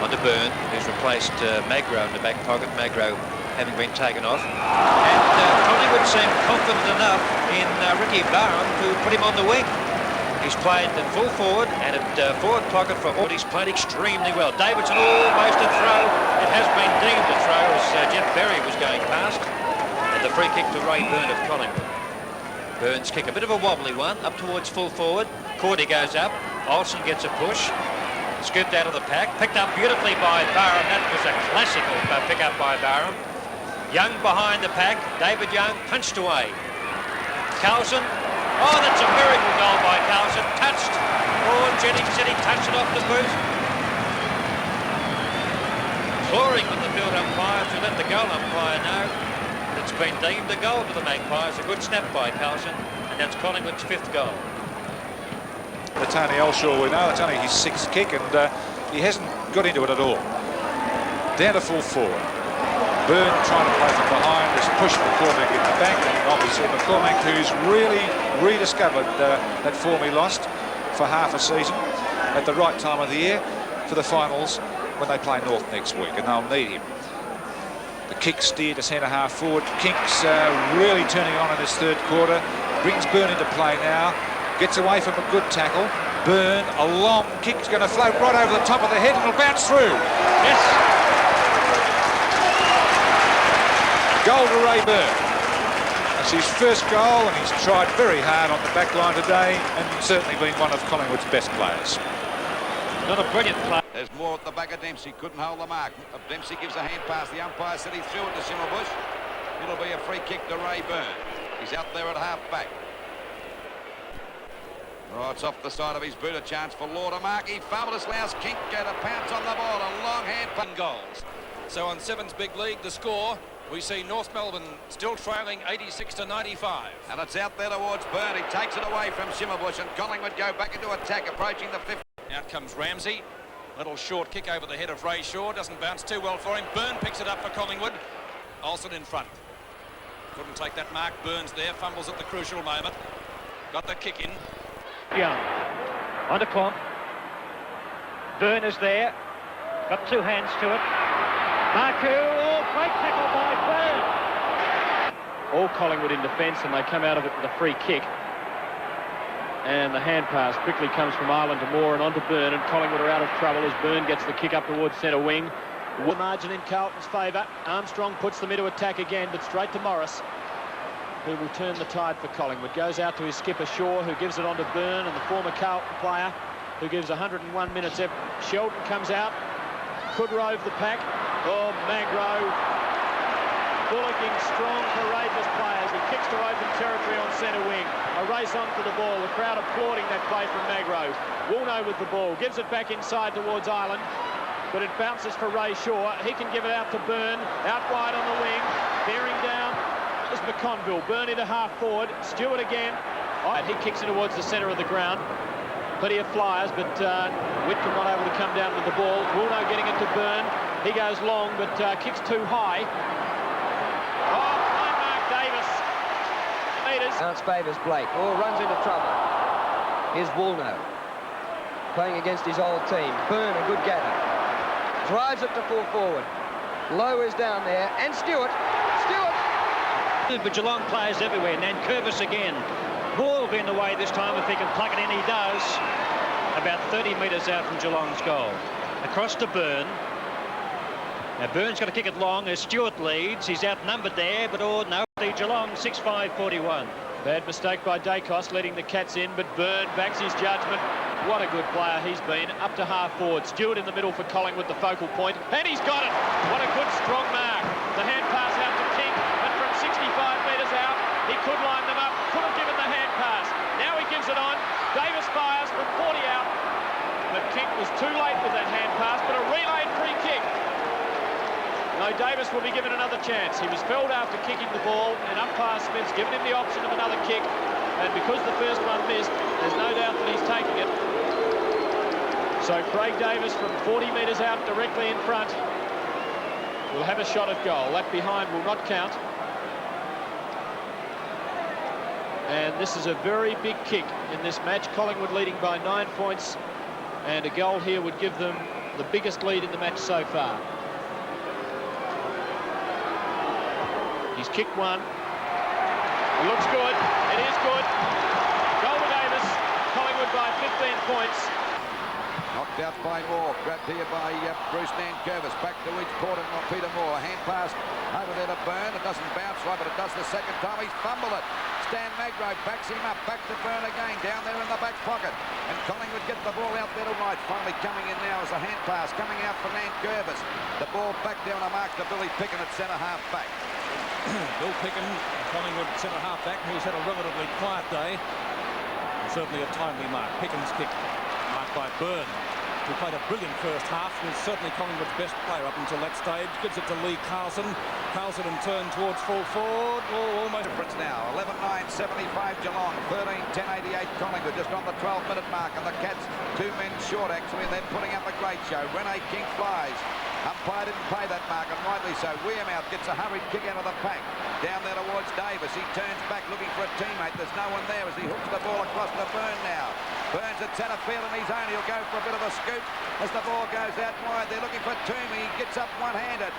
On to Byrne, who's replaced Magro in the back pocket. Magro having been taken off. And Collingwood seemed confident enough in Ricky Byrne to put him on the wing. He's played at full forward and at forward pocket for all. He's played extremely well. Davidson almost a throw. It has been deemed a throw as Jeff Berry was going past. And the free kick to Ray Byrne of Collingwood. Byrne's kick, a bit of a wobbly one, up towards full forward. Cordy goes up. Olsen gets a push. Scooped out of the pack. Picked up beautifully by Barham. That was a classical pick-up by Barham. Young behind the pack. David Young punched away. Carlson. Oh, that's a miracle goal by Carlson. Touched. Oh, Jennings said he touched it off the boot. Clawing with the field umpire to let the goal umpire know it's been deemed a goal to the Magpies. A good snap by Carlson, and that's Collingwood's 5th goal. For Tony Elshaw, we know it's only his 6th kick, and he hasn't got into it at all. Down to full forward. Byrne trying to play from behind, has pushed McCormack in the back, and obviously McCormack, who's really rediscovered that form he lost for half a season at the right time of the year for the finals when they play North next week, and they'll need him. The kick steer to centre half forward. Kinks really turning on in this 3rd quarter. Brings Byrne into play now. Gets away from a good tackle. Byrne, a long kick's going to float right over the top of the head and it'll bounce through. Yes. Goal to Ray Byrne. That's his 1st goal, and he's tried very hard on the back line today, and certainly been one of Collingwood's best players. Another brilliant play. There's more at the back of Dempsey. Couldn't hold the mark. Dempsey gives a hand pass. The umpire said he threw it to Simmerbush. It'll be a free kick to Ray Byrne. He's out there at half back. Oh, it's off the side of his boot. A chance for Law to mark. He fumbled his Louse. Kink get a pounce on the ball. A long hand pass. Goals. So on Seven's big league, the score, we see North Melbourne still trailing 86-95. And it's out there towards Byrne. He takes it away from Simmerbush, and Collingwood go back into attack, approaching the 5th. Out comes Ramsey. Little short kick over the head of Ray Shaw. Doesn't bounce too well for him. Byrne picks it up for Collingwood. Olsen in front. Couldn't take that mark. Byrne's there. Fumbles at the crucial moment. Got the kick in. Young. On to Clomp. Byrne is there. Got 2 hands to it. Marku. Oh, great tackle by Byrne. All Collingwood in defence, and they come out of it with a free kick. And the hand pass quickly comes from Ireland to Moore and onto Byrne, and Collingwood are out of trouble as Byrne gets the kick up towards centre wing. The margin in Carlton's favour. Armstrong puts them into attack again, but straight to Morris, who will turn the tide for Collingwood. Goes out to his skipper Shaw, who gives it on to Byrne, and the former Carlton player who gives 101 minutes. Sheldon comes out, could rove the pack. Oh, Magro, bullocking strong, courageous players. He kicks to open territory on centre wing. A race on for the ball. The crowd applauding that play from Magro. Woolno with the ball. Gives it back inside towards Ireland. But it bounces for Ray Shaw. He can give it out to Byrne. Out wide on the wing. Bearing down is McConville. Byrne into half forward. Stewart again. Oh, he kicks it towards the centre of the ground. Plenty of flyers, but Whitcomb not able to come down with the ball. Woolno getting it to Byrne. He goes long, but kicks too high. Oh, fine mark, Davis. Now it's Favours Blake. Oh, runs into trouble. Here's Woolno playing against his old team. Byrne, a good gather. Drives it to full forward. Lowe is down there, and Stewart. But Geelong players everywhere. Nankervis again. Ball will be in the way this time if he can pluck it in. He does. About 30 metres out from Geelong's goal. Across to Byrne. Now Byrne's got to kick it long as Stewart leads. He's outnumbered there, but oh no, the Geelong 6-5-41. Bad mistake by Dacos letting the Cats in, but Byrne backs his judgment. What a good player he's been. Up to half forward. Stewart in the middle for Collingwood, the focal point, and he's got it. What a good strong mark. The hand pass out to King, and from 65 metres out, he could line them up. Could have given the hand pass. Now he gives it on. Davis fires from 40 out, but King was too late with that hand pass, but a relayed free kick. No, Davis will be given another chance. He was felled after kicking the ball, and umpire Smith's given him the option of another kick. And because the first one missed, there's no doubt that he's taking it. So Craig Davis from 40 metres out directly in front will have a shot at goal. That behind will not count. And this is a very big kick in this match. Collingwood leading by 9 points, and a goal here would give them the biggest lead in the match so far. He's kicked one. It looks good. It is good. Goal to Davis. Collingwood by 15 points. Knocked out by Moore, grabbed here by Bruce Nankervis, back to each quarter, not Peter Moore. Hand pass over there to Byrne. It doesn't bounce right, but it does the second time. He's fumbled it. Stan Magro backs him up, back to Byrne again, down there in the back pocket. And Collingwood get the ball out there to right. Finally coming in now is a hand pass, coming out for Nankervis. The ball back down a mark to Billy Picken at centre half back. Bill Picken, Collingwood centre half back, who's had a relatively quiet day. And certainly a timely mark. Picken's kick marked by Byrne, who played a brilliant first half, was certainly Collingwood's best player up until that stage. Gives it to Lee Carlson. Carlson in turn towards full forward. Oh, almost Difference now. 11-9-75 Geelong. 13-10-88 Collingwood. Just on the 12-minute mark. And the Cats 2 men short, actually. And they're putting up a great show. Rene King flies. Umpire didn't pay that mark, and rightly so. Wearmouth gets a hurried kick out of the pack. Down there towards Davis. He turns back looking for a teammate. There's no one there as he hooks the ball across to Byrne now. Byrne's at centre field on his own. He'll go for a bit of a scoop as the ball goes out wide. They're looking for Toomey. He gets up one-handed.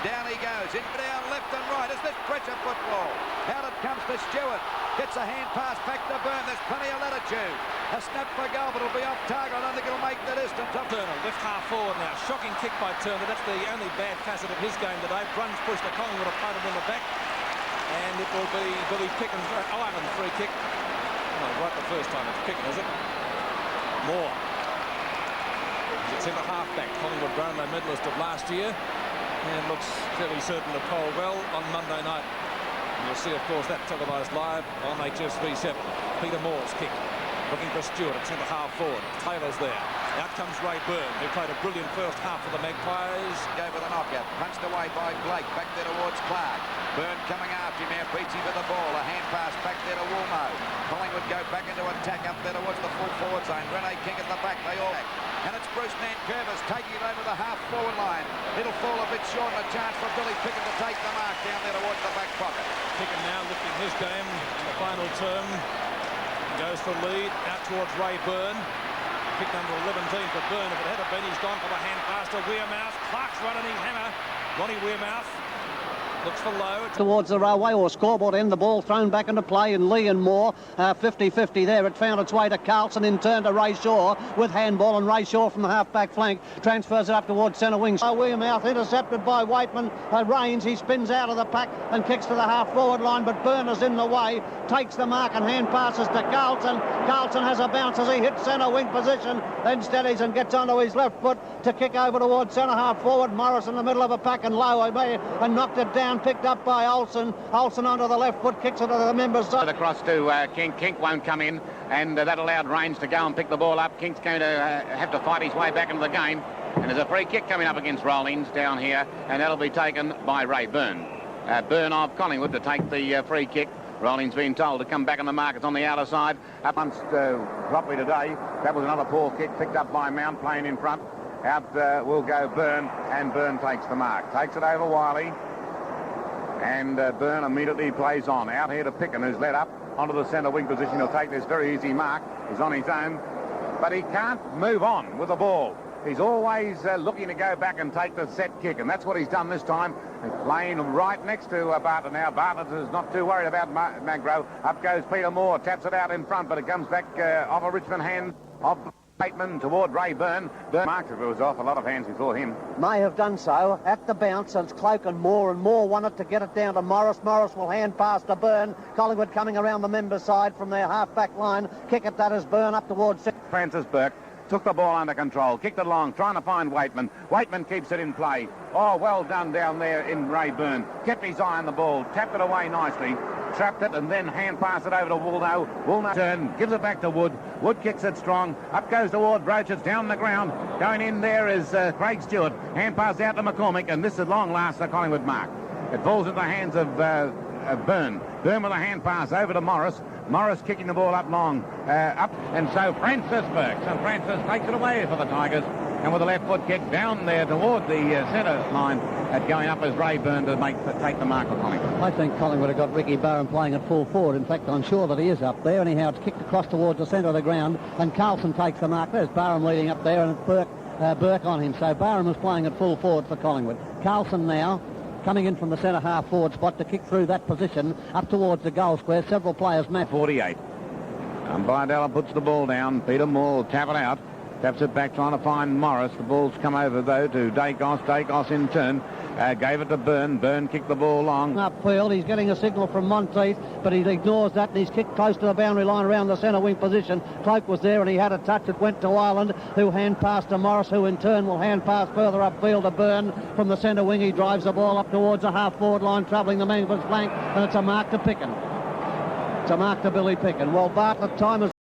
Down he goes. In down left and right. Is this pressure football? Out it comes to Stewart. Gets a hand pass back to Byrne. There's plenty of latitude. A snap for goal, but it'll be off target. I don't think it'll make the distance. Turner, left half forward now. Shocking kick by Turner. That's the only bad facet of his game today. Brun's pushed the Collingwood opponent in the back. And it will be Billy Picken's Ireland free kick. Oh, right the first time it's Picken, is it? Moore. He's at centre half back. Collingwood Brownlow medalist of last year. And looks fairly certain to poll well on Monday night. And you'll see, of course, that televised live on HSV7. Peter Moore's kick. Looking for Stewart at centre half forward. Taylor's there. Out comes Ray Byrne, who played a brilliant first half for the Magpies. Go with a knockout. Punched away by Blake. Back there towards Clark. Byrne coming after him now. Beats him with the ball. A hand pass back there to Woolmo. Collingwood go back into attack up there towards the full forward zone. Rene King at the back. They all back. And it's Bruce Nankervis taking it over the half-forward line. It'll fall a bit short and a chance for Billy Picken to take the mark down there towards the back pocket. Picken now lifting his game in the final term. Goes for lead out towards Ray Byrne. Kick number 11 for Byrne. If it had been, he's gone for the hand pass to Wearmouth. Clark's running his hammer. Ronnie Wearmouth looks for low. Towards the railway or scoreboard end, the ball thrown back into play, and Lee and Moore 50-50 there. It found its way to Carlson, in turn to Ray Shaw with handball, and Ray Shaw from the half-back flank transfers it up towards centre wing. Wearmouth intercepted by Waitman. Rains, he spins out of the pack and kicks to the half-forward line, but Byrne is in the way, takes the mark and hand passes to Carlson. Carlson has a bounce as he hits centre wing position, then steadies and gets onto his left foot to kick over towards centre half forward. Morris in the middle of a pack and low and knocked it down, picked up by Olsen. Olsen onto the left foot, kicks it to the members' side. Across to King. Kink won't come in, and that allowed Rains to go and pick the ball up. Kink's going to have to fight his way back into the game, and there's a free kick coming up against Rollins down here, and that'll be taken by Ray Byrne. Byrne of Collingwood to take the free kick. Rollins been told to come back on the mark. It's on the outer side. Up once properly today. That was another poor kick picked up by Mount, playing in front. Out will go Byrne, and Byrne takes the mark. Takes it over Wiley, and Byrne immediately plays on. Out here to Picken, who's led up onto the centre wing position. He'll take this very easy mark. He's on his own, but he can't move on with the ball. He's always looking to go back and take the set kick, and that's what he's done this time. He's playing right next to Bartlett now. Bartlett is not too worried about Magro. Up goes Peter Moore, taps it out in front, but it comes back off a Richmond hand of Bateman toward Ray Byrne. Byrne marked if it was off. A lot of hands before him. May have done so at the bounce, and it's Cloak and Moore wanted to get it down to Morris. Morris will hand pass to Byrne. Collingwood coming around the members' side from their half-back line. Kick it, that is Byrne up towards Francis Burke took the ball under control, kicked it long, trying to find Waitman. Waitman keeps it in play. Oh, well done down there in Ray Byrne. Kept his eye on the ball, tapped it away nicely, trapped it, and then hand passed it over to Woolno. Woolno turn, gives it back to Wood. Wood kicks it strong. Up goes toward Broach. It's down the ground. Going in there is Craig Stewart. Hand pass out to McCormick, and this at long last the Collingwood mark. It falls into the hands of Byrne. Byrne with a hand pass over to Morris. Morris kicking the ball up long, up, and so Francis Burke. So Francis takes it away for the Tigers, and with a left foot kick down there toward the centre line, going up as Ray Byrne to take the mark of Collingwood. I think Collingwood have got Ricky Byrne playing at full forward. In fact, I'm sure that he is up there. Anyhow, it's kicked across towards the centre of the ground, and Carlson takes the mark. There's Byrne leading up there, and it's Burke Burke on him. So Byrne was playing at full forward for Collingwood. Carlson now coming in from the centre half forward spot to kick through that position up towards the goal square. Several players match. 48. Umpire Della puts the ball down. Peter Moore will tap it out. Taps it back, trying to find Morris. The ball's come over, though, to Dacos. Dacos in turn gave it to Byrne. Byrne kicked the ball long. Upfield, he's getting a signal from Monteith, but he ignores that, and he's kicked close to the boundary line around the centre wing position. Cloak was there, and he had a touch. It went to Ireland, who hand passed to Morris, who in turn will hand pass further upfield to Byrne. From the centre wing, he drives the ball up towards the half-forward line, troubling the Mangafford's flank, and it's a mark to Picken. It's a mark to Billy Picken. Well, Bartlett, time is